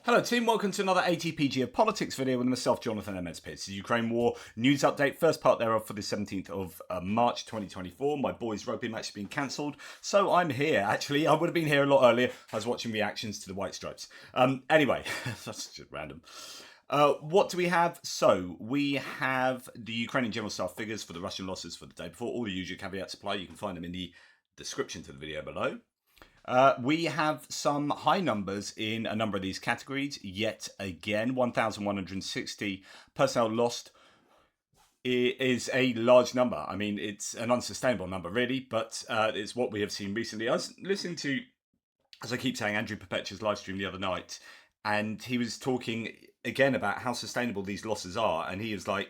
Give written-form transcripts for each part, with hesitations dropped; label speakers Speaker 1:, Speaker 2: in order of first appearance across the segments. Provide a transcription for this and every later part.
Speaker 1: Hello team, welcome to another ATPG of Politics video with myself, Jonathan M. Pierce. This is Ukraine War News Update, first part thereof for the 17th of March 2024. My boys' rugby match has been cancelled, so I'm here. Actually, I would have been here a lot earlier. I was watching reactions to the White Stripes. Anyway, that's just random. What do we have? So, we have the Ukrainian General Staff figures for the Russian losses for the day before. All the usual caveats apply. You can find them in the description to the video below. We have some high numbers in a number of these categories. Yet again, 1,160 personnel lost is a large number. I mean, it's an unsustainable number, really, but it's what we have seen recently. I was listening to, as I keep saying, Andrew Perpetua's live stream the other night, and he was talking again about how sustainable these losses are. And he was like,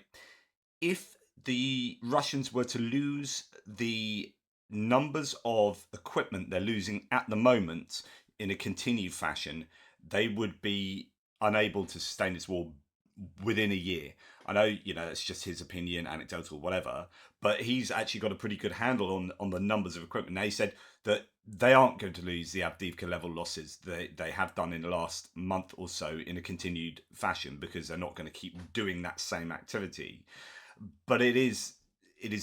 Speaker 1: if the Russians were to lose the numbers of equipment they're losing at the moment in a continued fashion, they would be unable to sustain this war within a year. I know, it's just his opinion, anecdotal, whatever, but he's actually got a pretty good handle on the numbers of equipment. Now, he said that they aren't going to lose the Avdiivka level losses they have done in the last month or so in a continued fashion, because they're not going to keep doing that same activity. But it is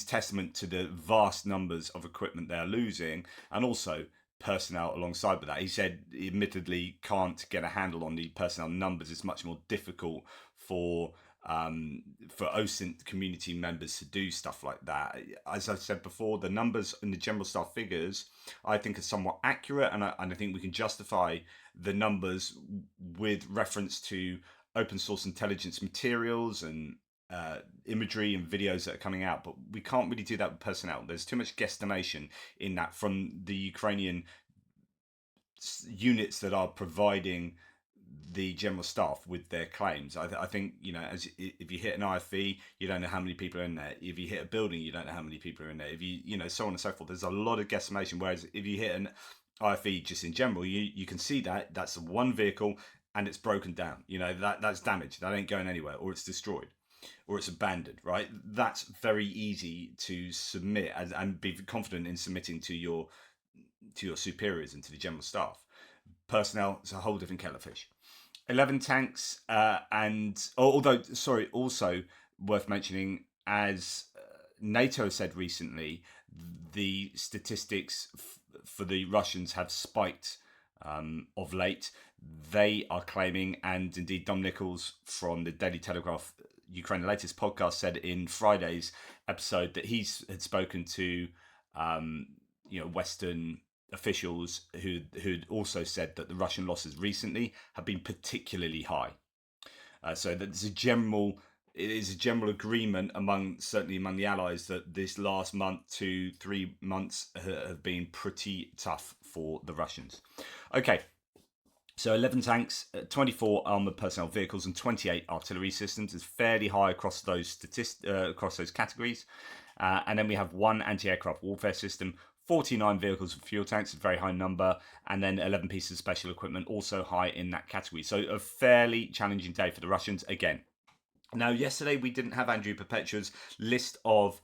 Speaker 1: testament to the vast numbers of equipment they're losing, and also personnel alongside with that. He said he admittedly can't get a handle on the personnel numbers. It's much more difficult for OSINT community members to do stuff like that. As I said before, the numbers in the General Staff figures I think are somewhat accurate, and I think we can justify the numbers with reference to open source intelligence materials and imagery and videos that are coming out, but we can't really do that with personnel. There's too much guesstimation in that from the Ukrainian units that are providing the General Staff with their claims. I think, if you hit an IFV, you don't know how many people are in there. If you hit a building, you don't know how many people are in there. If you so on and so forth. There's a lot of guesstimation, whereas if you hit an IFV just in general, you can see that that's one vehicle and it's broken down. That's damaged. That ain't going anywhere, or it's destroyed, or it's abandoned, right? That's very easy to submit and be confident in submitting to your superiors and to the General Staff. Personnel is a whole different kettle of fish. 11 tanks, also worth mentioning, as NATO said recently, the statistics for the Russians have spiked of late. They are claiming, and indeed Dom Nichols from the Daily Telegraph Ukraine, the latest podcast, said in Friday's episode that had spoken to Western officials who'd also said that the Russian losses recently have been particularly high. So that it is a general agreement certainly among the Allies that this last month to 3 months have been pretty tough for the Russians. Okay. So 11 tanks, 24 armoured personnel vehicles, and 28 artillery systems is fairly high across those categories. And then we have one anti-aircraft warfare system, 49 vehicles with fuel tanks, a very high number, and then 11 pieces of special equipment, also high in that category. So a fairly challenging day for the Russians again. Now, yesterday we didn't have Andrew Perpetua's list of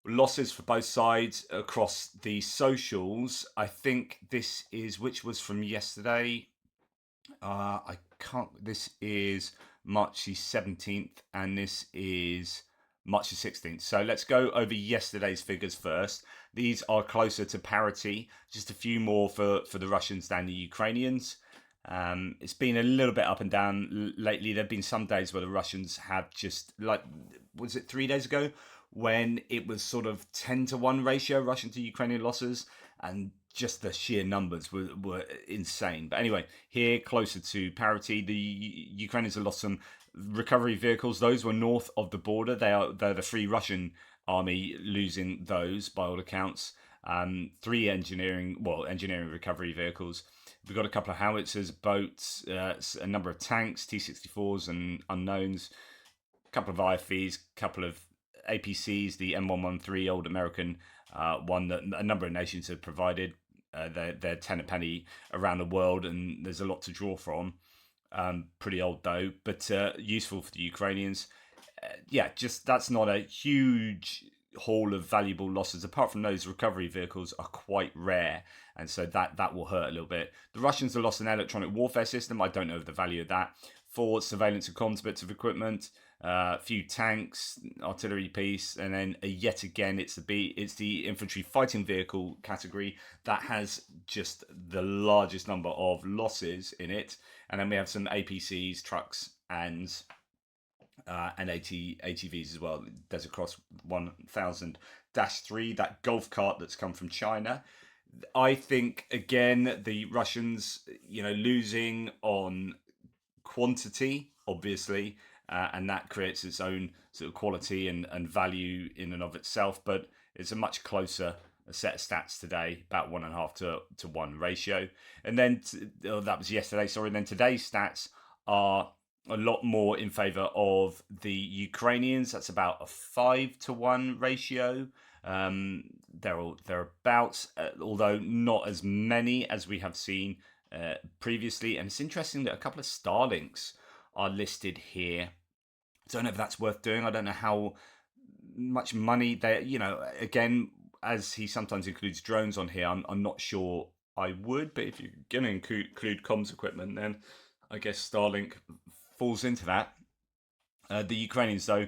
Speaker 1: losses for both sides across the socials. I think this is, which was from yesterday. This is March the 17th, and this is March the 16th. So let's go over yesterday's figures first. These are closer to parity, just a few more for the Russians than the Ukrainians. It's been a little bit up and down lately. There have been some days where the Russians have just, was it 3 days ago, when it was sort of 10-1 ratio Russian to Ukrainian losses, and just the sheer numbers were insane. But anyway, here closer to parity. The Ukrainians have lost some recovery vehicles. Those were north of the border. They're the Free Russian Army losing those by all accounts. 3 engineering recovery vehicles. We've got a couple of howitzers, boats, a number of tanks, T-64s and unknowns, a couple of IFVs, a couple of APCs, the M113 old American one that a number of nations have provided. They're 10 a penny around the world, and there's a lot to draw from. Pretty old though, but useful for the Ukrainians. Just that's not a huge haul of valuable losses, apart from those recovery vehicles, are quite rare, and so that will hurt a little bit. The Russians have lost an electronic warfare system. I don't know the value of that. 4 surveillance and comms bits of equipment, a few tanks, artillery piece, and then yet again it's the infantry fighting vehicle category that has just the largest number of losses in it, and then we have some APCs, trucks, and ATVs as well. There's a Cross 1000-3, that golf cart that's come from China. I think again the Russians, losing on quantity, obviously, and that creates its own sort of quality and value in and of itself. But it's a much closer set of stats today, about 1.5 to 1 ratio. And then that was yesterday. Sorry. And then today's stats are a lot more in favour of the Ukrainians. That's about a 5 to 1 ratio. Thereabouts, although not as many as we have seen previously. And it's interesting that a couple of Starlinks are listed here. I don't know if that's worth doing. I don't know how much money they, again, as he sometimes includes drones on here, I'm not sure I would. But if you're going to include comms equipment, then I guess Starlink falls into that. The Ukrainians, though,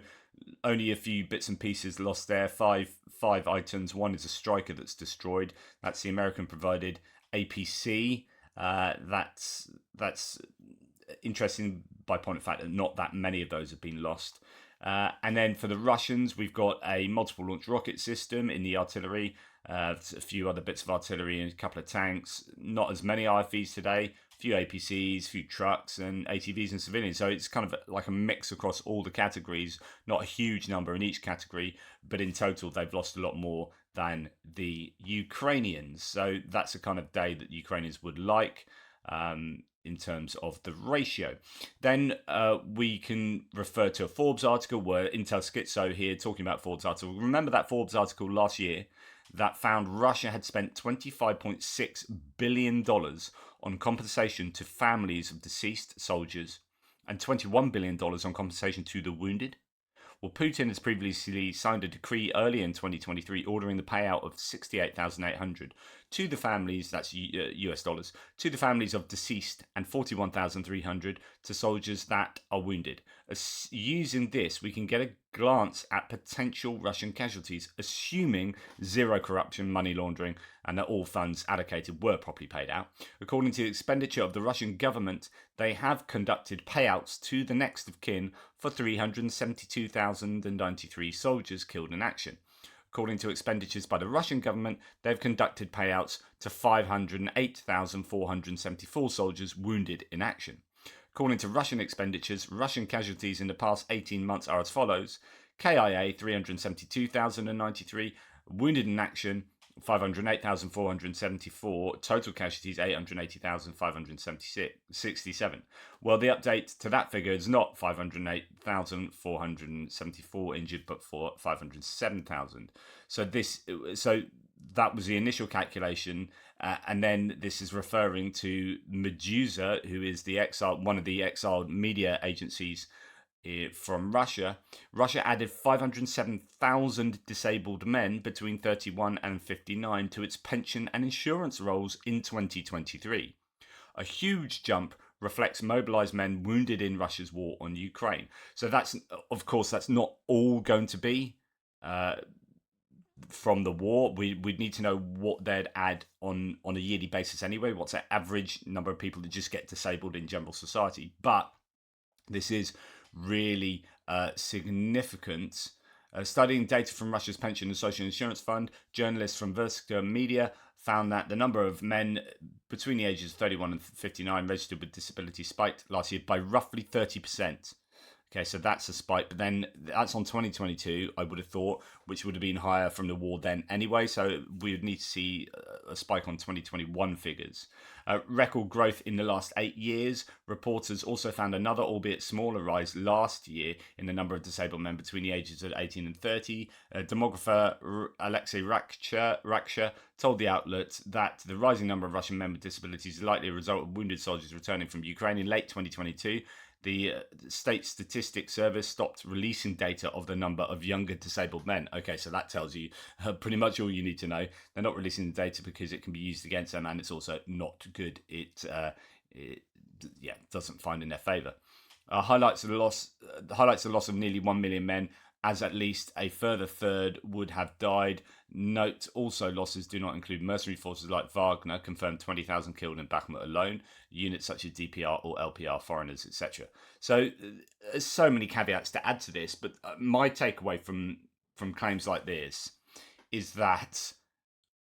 Speaker 1: only a few bits and pieces lost there. Five items. One is a striker that's destroyed. That's the American provided APC. That's interesting by point of fact that not that many of those have been lost. And then for the Russians, we've got a multiple launch rocket system in the artillery, a few other bits of artillery and a couple of tanks. Not as many IFVs today, a few APCs, a few trucks and ATVs and civilians. So it's kind of like a mix across all the categories, not a huge number in each category, but in total they've lost a lot more than the Ukrainians. So that's the kind of day that the Ukrainians would like. In terms of the ratio. Then we can refer to a Forbes article where Intel Schizo here talking about Forbes article. Remember that Forbes article last year that found Russia had spent $25.6 billion on compensation to families of deceased soldiers and $21 billion on compensation to the wounded? Well, Putin has previously signed a decree early in 2023 ordering the payout of $68,800 to the families, that's US dollars, to the families of deceased and $41,300 to soldiers that are wounded. Using this, we can get a glance at potential Russian casualties, assuming zero corruption, money laundering, and that all funds allocated were properly paid out. According to the expenditure of the Russian government, they have conducted payouts to the next of kin for 372,093 soldiers killed in action. According to expenditures by the Russian government, they've conducted payouts to 508,474 soldiers wounded in action. According to Russian expenditures, Russian casualties in the past 18 months are as follows: KIA 372,093, wounded in action 508,474, total casualties 880,567. Well, the update to that figure is not 508,474 injured, but for 507,000. So that was the initial calculation, and then this is referring to Medusa, who is one of the exiled media agencies from Russia. Russia added 507,000 disabled men between 31 and 59 to its pension and insurance rolls in 2023. A huge jump reflects mobilized men wounded in Russia's war on Ukraine. So that's not all going to be from the war. We'd need to know what they'd add on a yearly basis anyway. What's the average number of people that just get disabled in general society? But this is really significant. Studying data from Russia's pension and social insurance fund, journalists from Verska Media found that the number of men between the ages of 31 and 59 registered with disability spiked last year by roughly 30%. Okay, so that's a spike, but then that's on 2022, I would have thought, which would have been higher from the war then anyway, so we would need to see a spike on 2021 figures. Record growth in the last 8 years. Reporters also found another, albeit smaller, rise last year in the number of disabled men between the ages of 18 and 30. Demographer Alexei Raksha told the outlet that the rising number of Russian men with disabilities is likely a result of wounded soldiers returning from Ukraine. In late 2022, the State Statistics Service stopped releasing data of the number of younger disabled men. Okay, so that tells you pretty much all you need to know. They're not releasing the data because it can be used against them, and it's also not good. It doesn't find in their favour. Highlights the loss of nearly 1 million men, as at least a further third would have died. Note also losses do not include mercenary forces like Wagner, confirmed 20,000 killed in Bakhmut alone, units such as DPR or LPR, foreigners, etc. So there's so many caveats to add to this, but my takeaway from claims like this is that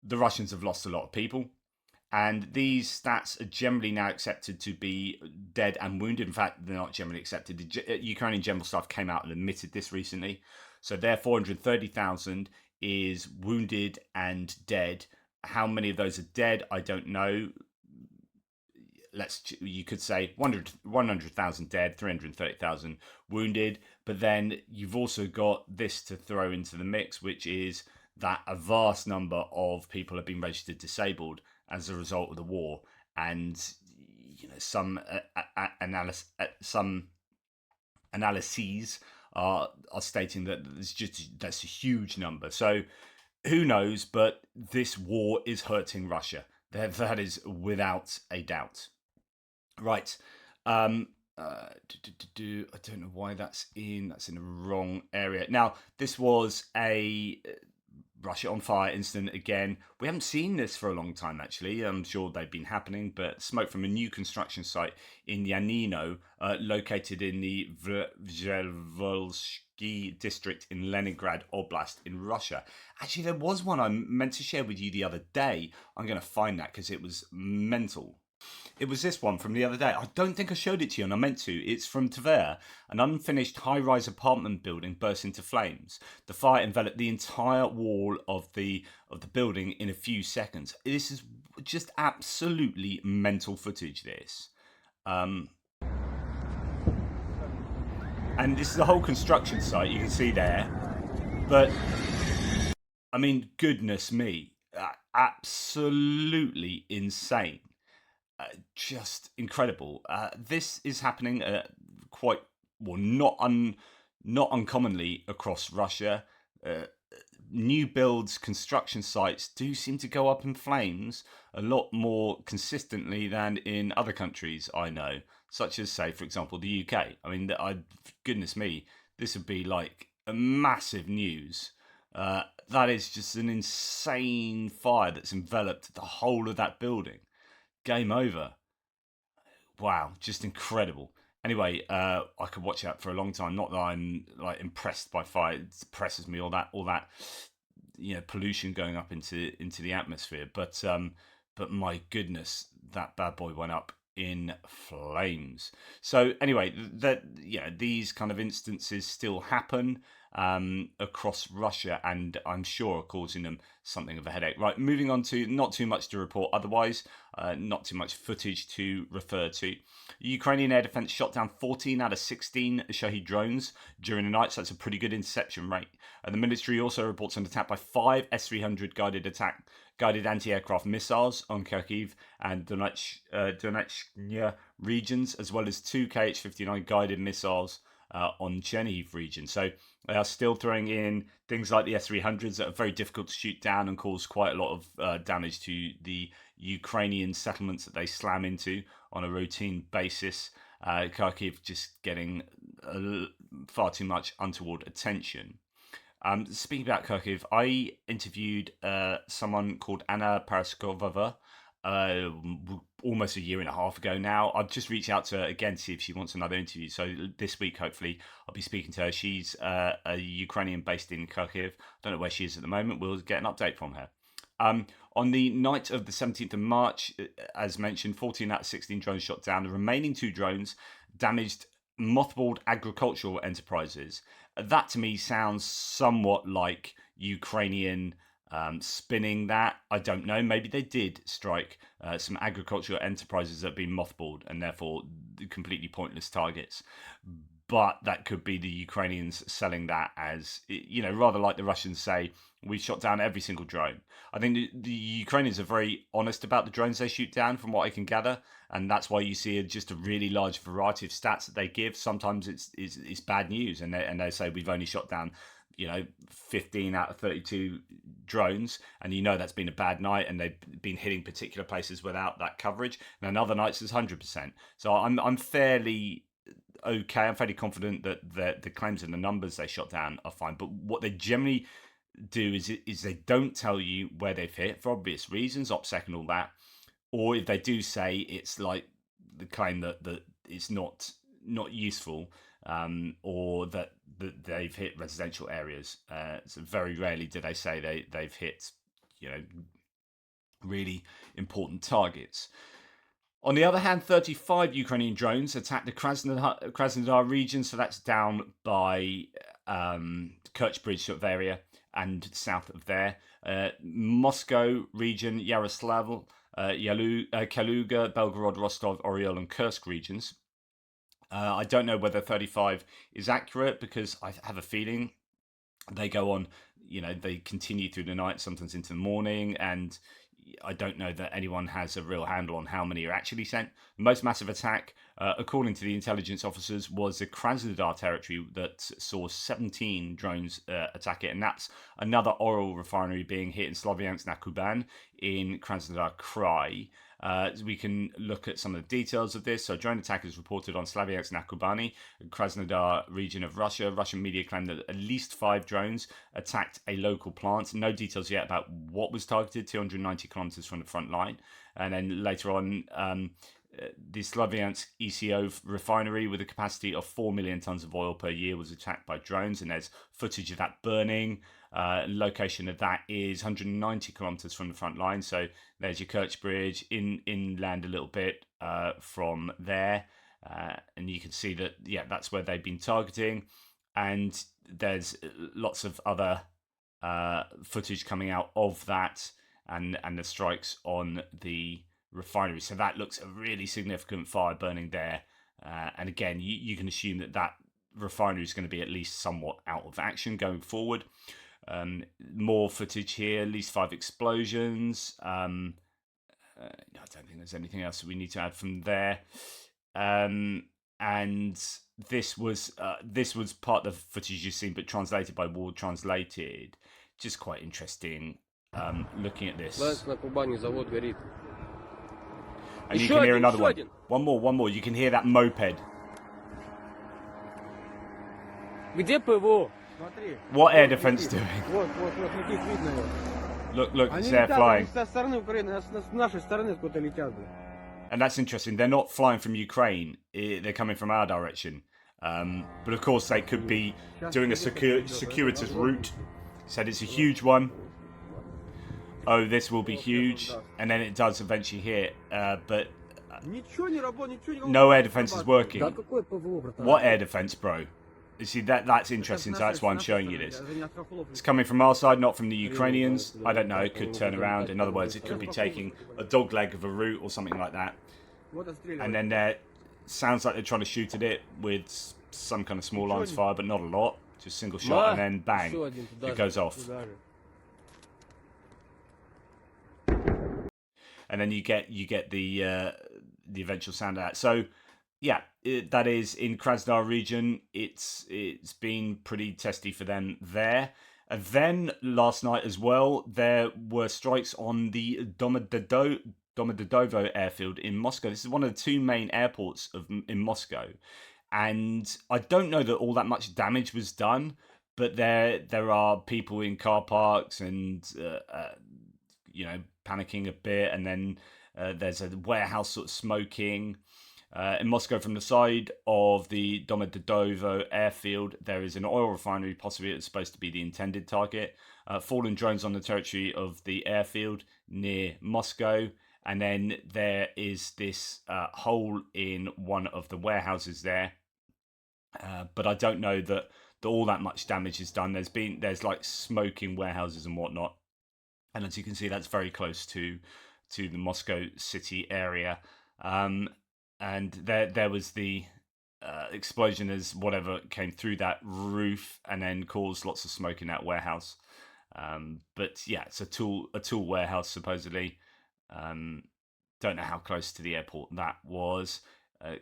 Speaker 1: the Russians have lost a lot of people. And these stats are generally now accepted to be dead and wounded. In fact, they're not generally accepted. The Ukrainian General Staff came out and admitted this recently. So their 430,000 is wounded and dead. How many of those are dead, I don't know. You could say 100,000 dead, 330,000 wounded. But then you've also got this to throw into the mix, which is that a vast number of people have been registered disabled as a result of the war, and some analyses are stating that that's a huge number. So who knows? But this war is hurting Russia. That is without a doubt. Right. I don't know why that's in the wrong area. Now, this was a Russia on fire incident again. We haven't seen this for a long time, actually. I'm sure they've been happening, but smoke from a new construction site in Yanino, located in the Vzhevolsky district in Leningrad Oblast in Russia. Actually, there was one I meant to share with you the other day. I'm going to find that because it was mental. It was this one from the other day. I don't think I showed it to you, and I meant to. It's from Tver. An unfinished high-rise apartment building burst into flames. The fire enveloped the entire wall of the building in a few seconds. This is just absolutely mental footage, this. And this is a whole construction site, you can see there. But, I mean, goodness me. Absolutely insane. Just incredible. This is happening not uncommonly across Russia. New builds, construction sites do seem to go up in flames a lot more consistently than in other countries I know, such as, say, for example, the UK. I mean, goodness me, this would be like a massive news. That is just an insane fire that's enveloped the whole of that building. Game over. Wow, just incredible. Anyway, I could watch that for a long time. Not that I'm like impressed by fire; it depresses me. All that, pollution going up into the atmosphere. But my goodness, that bad boy went up in flames. So anyway, these kind of instances still happen across Russia, and I'm sure are causing them something of a headache. Right, moving on to not too much to report otherwise, not too much footage to refer to. Ukrainian air defense shot down 14 out of 16 Shahed drones during the night, so that's a pretty good interception rate. The military also reports an attack by 5 S-300 guided anti-aircraft missiles on Kharkiv and Donetsk regions, as well as 2 Kh-59 guided missiles on Chernihiv region. So they are still throwing in things like the S-300s that are very difficult to shoot down and cause quite a lot of damage to the Ukrainian settlements that they slam into on a routine basis. Kharkiv just getting far too much untoward attention. Speaking about Kharkiv, I interviewed someone called Anna Paraskova almost a year and a half ago now. I've just reached out to her again to see if she wants another interview. So this week, hopefully, I'll be speaking to her. She's a Ukrainian based in Kharkiv. I don't know where she is at the moment. We'll get an update from her. On the night of the 17th of March, as mentioned, 14 out of 16 drones shot down. The remaining 2 drones damaged mothballed agricultural enterprises. That to me sounds somewhat like Ukrainian spinning that. I don't know. Maybe they did strike some agricultural enterprises that have been mothballed and therefore completely pointless targets. But that could be the Ukrainians selling that as, rather like the Russians say, we shot down every single drone. I think the Ukrainians are very honest about the drones they shoot down, from what I can gather, and that's why you see just a really large variety of stats that they give. Sometimes it's bad news, and they say we've only shot down 15 out of 32 drones, and that's been a bad night, and they've been hitting particular places without that coverage. And then other nights it's 100%. So I'm fairly okay. I'm fairly confident that the claims and the numbers they shot down are fine. But what they generally do is they don't tell you where they've hit for obvious reasons, OPSEC and all that. Or if they do say, it's like the claim that it's not useful, or that they've hit residential areas. So very rarely do they say they've hit really important targets. On the other hand, 35 Ukrainian drones attacked the Krasnodar region, so that's down by Kerch Bridge sort of area and south of there. Moscow region, Yaroslavl, Kaluga, Belgorod, Rostov, Oryol and Kursk regions. I don't know whether 35 is accurate, because I have a feeling they go on, they continue through the night, sometimes into the morning, and I don't know that anyone has a real handle on how many are actually sent. The most massive attack, according to the intelligence officers, was the Krasnodar territory that saw 17 drones attack it, and that's another oil refinery being hit in Slovyansk na Kuban in Krasnodar Krai. We can look at some of the details of this. So, drone attack is reported on Slavyansk na Kubani, Krasnodar region of Russia. Russian media claim that at least 5 drones attacked a local plant. No details yet about what was targeted, 290 kilometers from the front line. And then later on, the Slavyansk ECO refinery, with a capacity of 4 million tons of oil per year, was attacked by drones, and there's footage of that burning. Location of that is 190 kilometers from the front line. So there's your Kerch Bridge, inland a little bit from there. And you can see that, that's where they've been targeting. And there's lots of other footage coming out of that, and the strikes on the refinery. So that looks a really significant fire burning there. And again, you can assume that refinery is going to be at least somewhat out of action going forward. More footage here, at least 5 explosions. I don't think there's anything else that we need to add from there. And this was part of the footage you've seen, but translated by Ward Translated. Just quite interesting. Looking at this. And you can hear another one. One more. You can hear that moped.
Speaker 2: Где ПВО?
Speaker 1: What air defense doing?
Speaker 2: Вот, летит, видно его.
Speaker 1: Look, they're flying.
Speaker 2: Со стороны Украины, с нашей стороны откуда летят.
Speaker 1: And that's interesting. They're not flying from Ukraine. They're coming from our direction. But of course, they could be doing a circuitous route. Said it's a huge one. Oh, this will be huge. And then it does eventually hit. But no air defense is working. What air defense, bro? You see, that's interesting, so that's why I'm showing you this. It's coming from our side, not from the Ukrainians. I don't know, it could turn around. In other words, it could be taking a dog leg of a route or something like that. And then there sounds like they're trying to shoot at it with some kind of small arms fire, but not a lot. Just single shot, and then bang, it goes off. And then you get the eventual sound of that. So yeah, that is in Krasnodar region. It's been pretty testy for them there. And then last night as well, there were strikes on the Domodedovo airfield in Moscow. This is one of the 2 main airports in Moscow. And I don't know that all that much damage was done, but there are people in car parks and panicking a bit, and then there's a warehouse sort of smoking. In Moscow, from the side of the Domodedovo airfield, there is an oil refinery, possibly it's supposed to be the intended target. Fallen drones on the territory of the airfield near Moscow. And then there is this hole in one of the warehouses there. But I don't know that all that much damage is done. There's like smoking warehouses and whatnot. and as you can see, that's very close to the Moscow city area. Um, and there was the explosion as whatever came through that roof and then caused lots of smoke in that warehouse. But yeah, it's a tool warehouse supposedly. Um, don't know how close to the airport that was. Uh,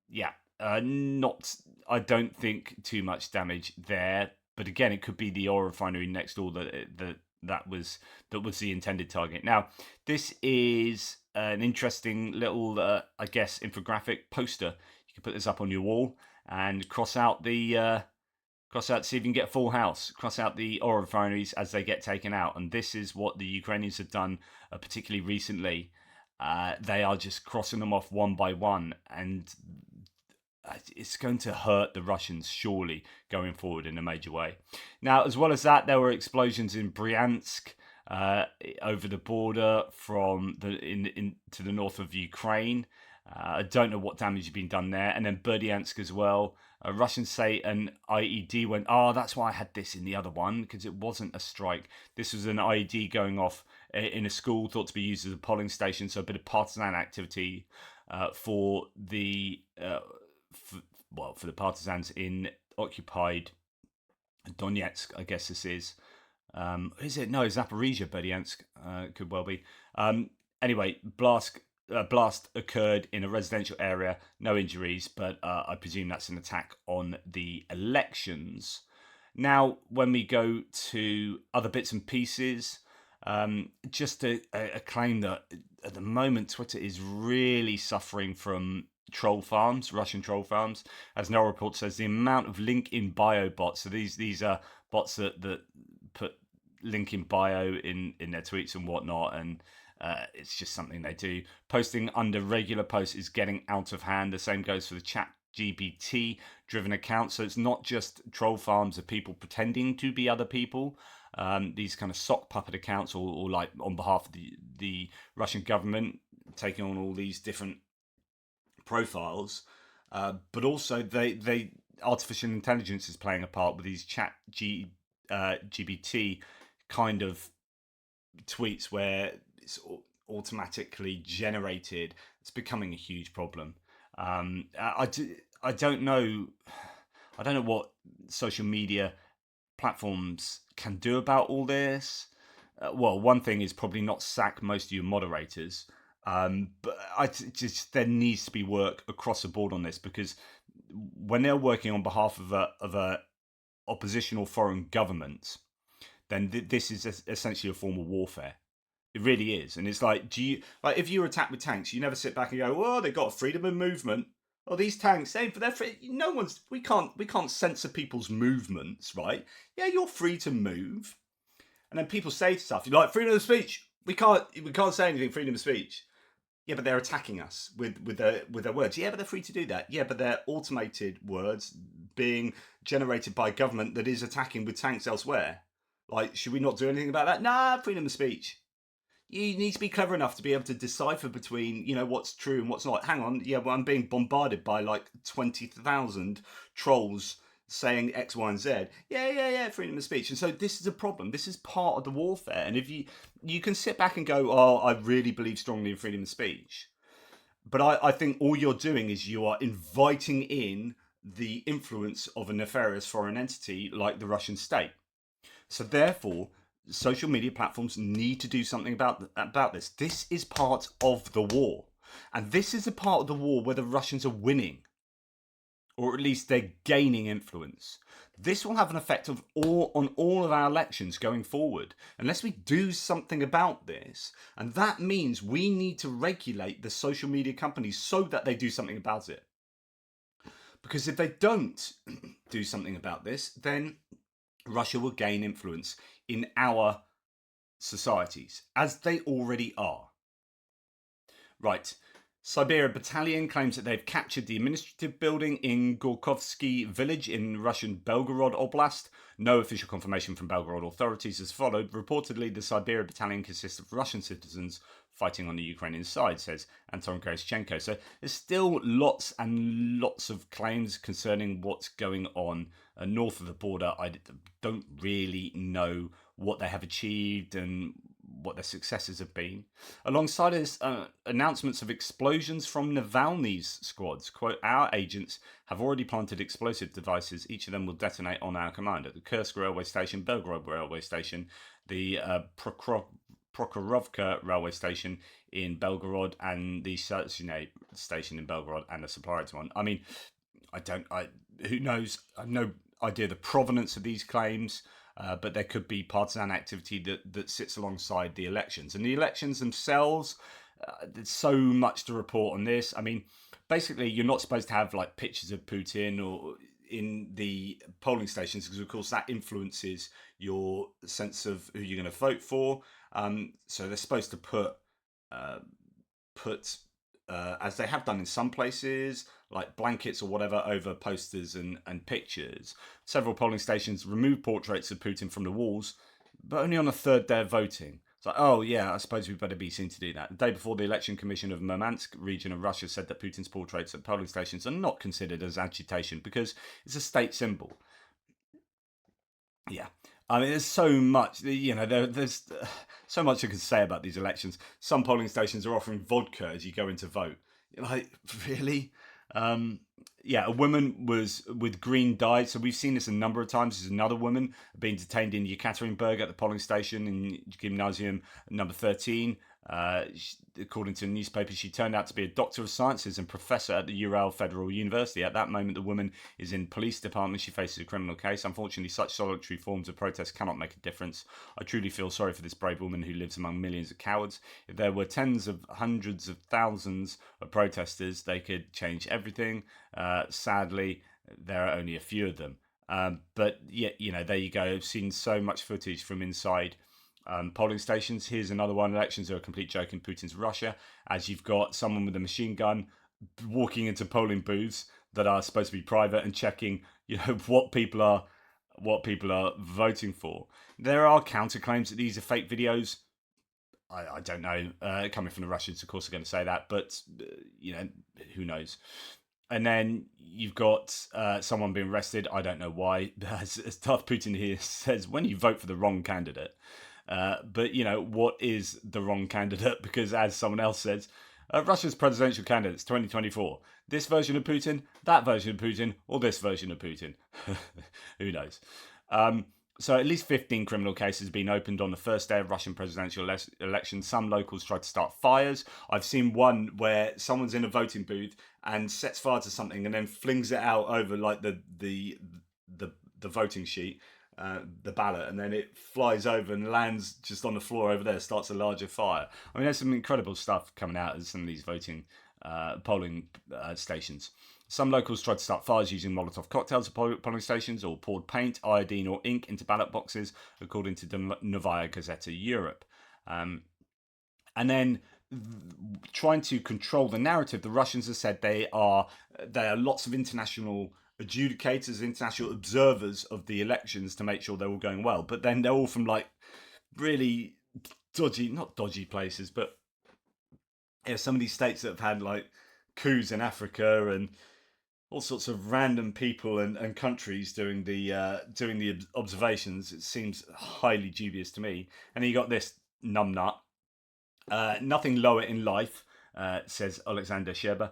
Speaker 1: yeah, not. I don't think too much damage there. But again, it could be the oil refinery next door that was the intended target. Now, this is an interesting little, I guess, infographic poster. You can put this up on your wall and cross out, see if you can get a full house. Cross out the oil refineries as they get taken out. And this is what the Ukrainians have done, particularly recently. They are just crossing them off one by one, and it's going to hurt the Russians surely going forward in a major way. Now, as well as that, there were explosions in Bryansk, over the border from to the north of Ukraine. I don't know what damage has been done there, and then Berdyansk as well. Russians say an IED went. Oh, that's why I had this in the other one, because it wasn't a strike. This was an IED going off in a school thought to be used as a polling station. So a bit of partisan activity for the for the partisans in occupied Donetsk, I guess this is. Is it? No, Zaporizhia, Berdyansk. Could well be. Anyway, blast occurred in a residential area. No injuries, but I presume that's an attack on the elections. Now, when we go to other bits and pieces, just a claim that at the moment Twitter is really suffering from troll farms, Russian troll farms. As Null Report says, the amount of link in bio bots. So these are bots that put link in bio in their tweets and whatnot, and it's just something they do. Posting under regular posts is getting out of hand. The same goes for the chat GPT driven accounts. So it's not just troll farms of people pretending to be other people. These kind of sock puppet accounts, or like on behalf of the Russian government, taking on all these different profiles. But also they artificial intelligence is playing a part with these chat GPT kind of tweets where it's automatically generated. It's becoming a huge problem. I don't know what social media platforms can do about all this. Well, one thing is probably not sack most of your moderators, but there needs to be work across the board on this, because when they're working on behalf of a opposition or foreign government, then this is essentially a form of warfare. It really is. And it's like, if you were attacked with tanks, you never sit back and go, "Oh, they got freedom of movement. Oh, these tanks, for their free." We can't censor people's movements, right? Yeah, you're free to move. And then people say stuff, you're like, freedom of speech. We can't say anything, freedom of speech. Yeah, but they're attacking us with their words. Yeah, but they're free to do that. Yeah, but they're automated words being generated by a government that is attacking with tanks elsewhere. Like, should we not do anything about that? Nah, freedom of speech. You need to be clever enough to be able to decipher between, what's true and what's not. Hang on, yeah, well, I'm being bombarded by like 20,000 trolls saying X, Y, and Z. Yeah, freedom of speech. And so this is a problem. This is part of the warfare. And if you can sit back and go, "Oh, I really believe strongly in freedom of speech," but I think all you're doing is you are inviting in the influence of a nefarious foreign entity like the Russian state. So therefore, social media platforms need to do something about this. This is part of the war. And this is a part of the war where the Russians are winning, or at least they're gaining influence. This will have an effect on all of our elections going forward, unless we do something about this. And that means we need to regulate the social media companies so that they do something about it. Because if they don't do something about this, then Russia will gain influence in our societies, as they already are. Right. Siberia Battalion claims that they've captured the administrative building in Gorkovsky village in Russian Belgorod Oblast. No official confirmation from Belgorod authorities has followed. Reportedly, the Siberia Battalion consists of Russian citizens fighting on the Ukrainian side, says Anton Koschenko. So there's still lots and lots of claims concerning what's going on north of the border. I don't really know what they have achieved and what their successes have been. Alongside this, announcements of explosions from Navalny's squads. Quote, our agents have already planted explosive devices. Each of them will detonate on our command at the Kursk railway station, Belgorod railway station, the Prokhorovka railway station in Belgorod, and the Serzhine station in Belgorod, and the supplier to one. I mean, who knows? I have no idea the provenance of these claims. But there could be partisan activity that sits alongside the elections. And the elections themselves, there's so much to report on this. I mean, basically, you're not supposed to have like pictures of Putin or in the polling stations because, of course, that influences your sense of who you're going to vote for. So they're supposed to put as they have done in some places, like blankets or whatever, over posters and pictures. Several polling stations removed portraits of Putin from the walls, but only on the third day of voting. It's like, oh yeah, I suppose we better be seen to do that. The day before, the Election Commission of Murmansk region of Russia said that Putin's portraits at polling stations are not considered as agitation because it's a state symbol. Yeah. I mean, there's so much, there's so much I could say about these elections. Some polling stations are offering vodka as you go in to vote. You're like, really? Yeah, a woman was with green dye. So we've seen this a number of times. There's another woman being detained in Yekaterinburg at the polling station in Gymnasium number 13. According to the newspaper, she turned out to be a doctor of sciences and professor at the Ural Federal University. At that moment, the woman is in police department. She faces a criminal case. Unfortunately, such solitary forms of protest cannot make a difference. I truly feel sorry for this brave woman who lives among millions of cowards. If there were tens of hundreds of thousands of protesters, they could change everything. Sadly, there are only a few of them. But yeah, there you go. I've seen so much footage from inside polling stations. Here's another one. Elections are a complete joke in Putin's Russia, as you've got someone with a machine gun walking into polling booths that are supposed to be private and checking, what people are voting for. There are counterclaims that these are fake videos. I don't know. Coming from the Russians, of course, are going to say that, but who knows? And then you've got someone being arrested. I don't know why. As Darth Putin here says, when you vote for the wrong candidate. But, what is the wrong candidate? Because as someone else says, Russia's presidential candidates 2024. This version of Putin, that version of Putin, or this version of Putin. Who knows? So at least 15 criminal cases have been opened on the first day of Russian presidential election. Some locals tried to start fires. I've seen one where someone's in a voting booth and sets fire to something and then flings it out over like the voting sheet. The ballot, and then it flies over and lands just on the floor over there, starts a larger fire. I mean, there's some incredible stuff coming out of some of these polling stations. Some locals tried to start fires using Molotov cocktails at polling stations, or poured paint, iodine, or ink into ballot boxes, according to the Novaya Gazeta Europe. And then trying to control the narrative, the Russians have said there are lots of international adjudicators, international observers of the elections to make sure they're all going well. But then they're all from like really not dodgy places, but some of these states that have had like coups in Africa and all sorts of random people and countries doing the observations. It seems highly dubious to me. And then you got this numbnut. Nothing lower in life, says Alexander Sheber,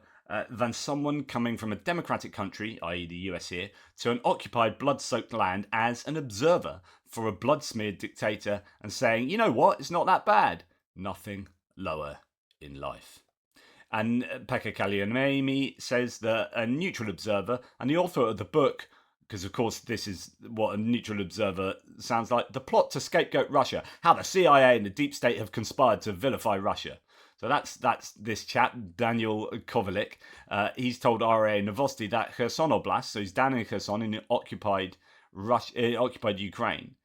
Speaker 1: than someone coming from a democratic country, i.e. the US here, to an occupied blood-soaked land as an observer for a blood-smeared dictator and saying, you know what, it's not that bad. Nothing lower in life. And Pekka Kallioniemi says that a neutral observer and the author of the book, because of course this is what a neutral observer sounds like, The Plot to Scapegoat Russia, How the CIA and the Deep State Have Conspired to Vilify Russia. So that's this chap, Daniel Kovalik. He's told RA Novosti that Kherson Oblast, so he's down in Kherson in occupied Ukraine,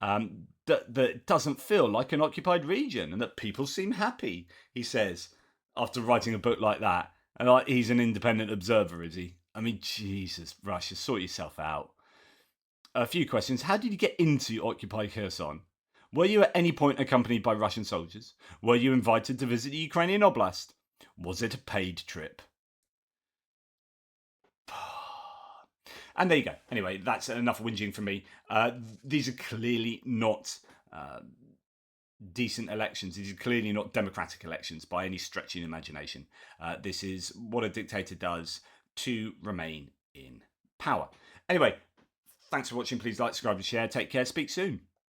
Speaker 1: that it doesn't feel like an occupied region and that people seem happy, he says, after writing a book like that. And he's an independent observer, is he? I mean, Jesus, Russia, sort yourself out. A few questions. How did you get into occupied Kherson? Were you at any point accompanied by Russian soldiers? Were you invited to visit the Ukrainian Oblast? Was it a paid trip? And there you go. Anyway, that's enough whinging from me. These are clearly not decent elections. These are clearly not democratic elections by any stretch of imagination. This is what a dictator does to remain in power. Anyway, thanks for watching. Please like, subscribe, and share. Take care. Speak soon.